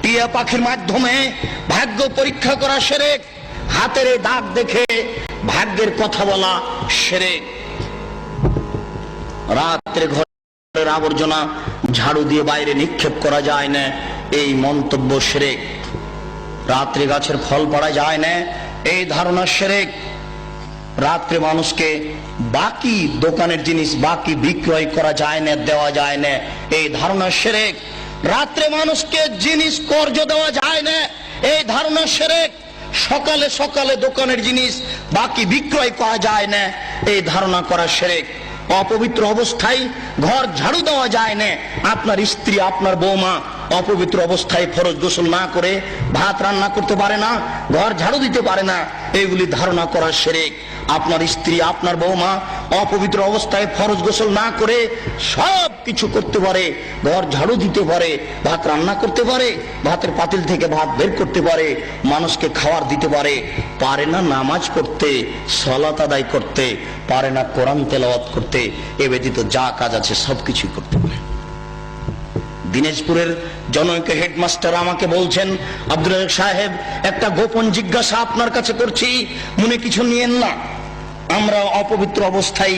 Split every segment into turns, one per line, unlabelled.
টিয়া পাখির মাধ্যমে ভাগ্য পরীক্ষা করা শিরক, হাতের দাগ দেখে ভাগ্যের কথা বলা শিরক, রাত্রে ঘরের আবর্জনা ঝাড়ু দিয়ে বাইরে নিক্ষেপ করা যায় না, এই মন্তব্য শিরক। রাত্রে গাছের ফল পাড়া যায় না, এই ধারণা শিরক। রাত্রে মানুষকে বাকি দোকানের জিনিস বাকি বিক্রয় করা যায় না, দেওয়া যায় না, এই ধারণা শিরক। রাত্রে মানুষকে জিনিস কর্জ দেওয়া যায় না, এই ধারণা শিরক। সকালে সকালে দোকানের জিনিস বাকি বিক্রয় করা যায় না, এই ধারণা করা শিরক। অপবিত্র অবস্থায় ঘর ঝাড়ু দেওয়া যায় না, আপনার স্ত্রী আপনার বৌমা অপবিত্র অবস্থায় ফরজ গোসল না করে ভাত রান্না করতে পারে না, ঘর ঝাড়ু দিতে পারে না, এইগুলি ধারণা করা শিরক। আপনার স্ত্রী আপনার বৌমা অপবিত্র অবস্থায় ফরজ গোসল না করে সব কিছু করতে পারে, ঘর ঝাড়ু দিতে পারে, ভাত রান্না করতে পারে, ভাতের পাতিল থেকে ভাত বের করতে পারে, মানুষকে খাবার দিতে পারে, পারে না নামাজ পড়তে, সালাত আদায় করতে, পারে না কোরআন তেলাওয়াত করতে, এ ব্যতীত যা কাজ আছে সবকিছু করতে পারে। দিনাজপুরের জনৈক হেডমাস্টার আমাকে বলছেন, আব্দুল রাজ্জাক সাহেব, একটা গোপন জিজ্ঞাসা আপনার কাছে করছি, মনে কিছু নিয়েন না। আমরা অপবিত্র অবস্থায়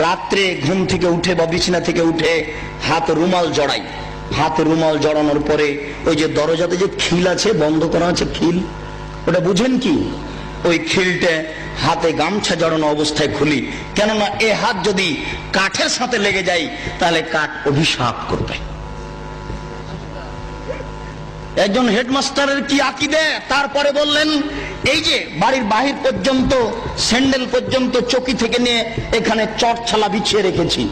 রাত্রে ঘুম থেকে উঠে বা বিছানা থেকে উঠে হাতে রুমাল জড়াই। হাতে রুমাল জড়ানোর পরে ওই যে দরজাতে যে খিল আছে, বন্ধ করা আছে খিল, ওটা বুঝেন কি? ওই খিলটা হাতে গামছা জড়ানো অবস্থায় খুলি, কেননা এ হাত যদি কাঠের সাথে লেগে যায় তাহলে কাঠ অভিশাপ করবে। একজন হেডমাস্টারের কি আকীদা! তারপরে বললেন, এই যে বাড়ির বাহির পর্যন্ত স্যান্ডেল পর্যন্ত চকি থেকে নিয়ে এখানে চটছালা বিছিয়ে রেখেছি,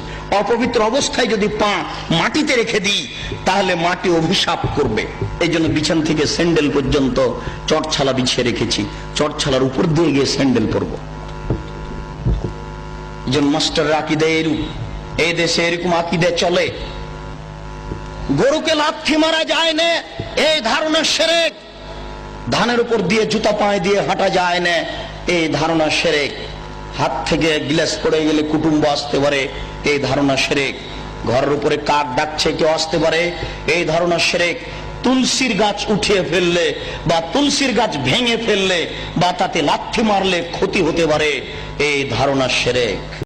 অপবিত্র অবস্থায় যদি পা মাটিতে রেখে দিই তাহলে মাটি অভিশাপ করবে, এই জন্য বিছান থেকে স্যান্ডেল পর্যন্ত চটছালা বিছিয়ে রেখেছি, চটছালার উপর দিয়ে গিয়ে স্যান্ডেল পরব। একজন মাস্টারের আকীদা এরূপ। এই দেশে এরকম আকীদা চলে। গরুকে লাথি মারা যায় না, এই ধারণা শিরক। ধানের উপর দিয়ে জুতা পায়ে দিয়ে হাঁটা যায় না, এই ধারণা শিরক। হাত থেকে গ্লাস পড়ে গেলে কুটুম্ব আসতে পারে, এই ধারণা শিরক। ঘরের উপরে কাক ডাকছে, কেউ আসতে পারে, এই ধারণা শিরক। তুলসীর গাছ উঠিয়ে ফেললে বা তুলসীর গাছ ভেঙে ফেললে বা তাতে লাথি মারলে ক্ষতি হতে পারে, এই ধারণা শিরক।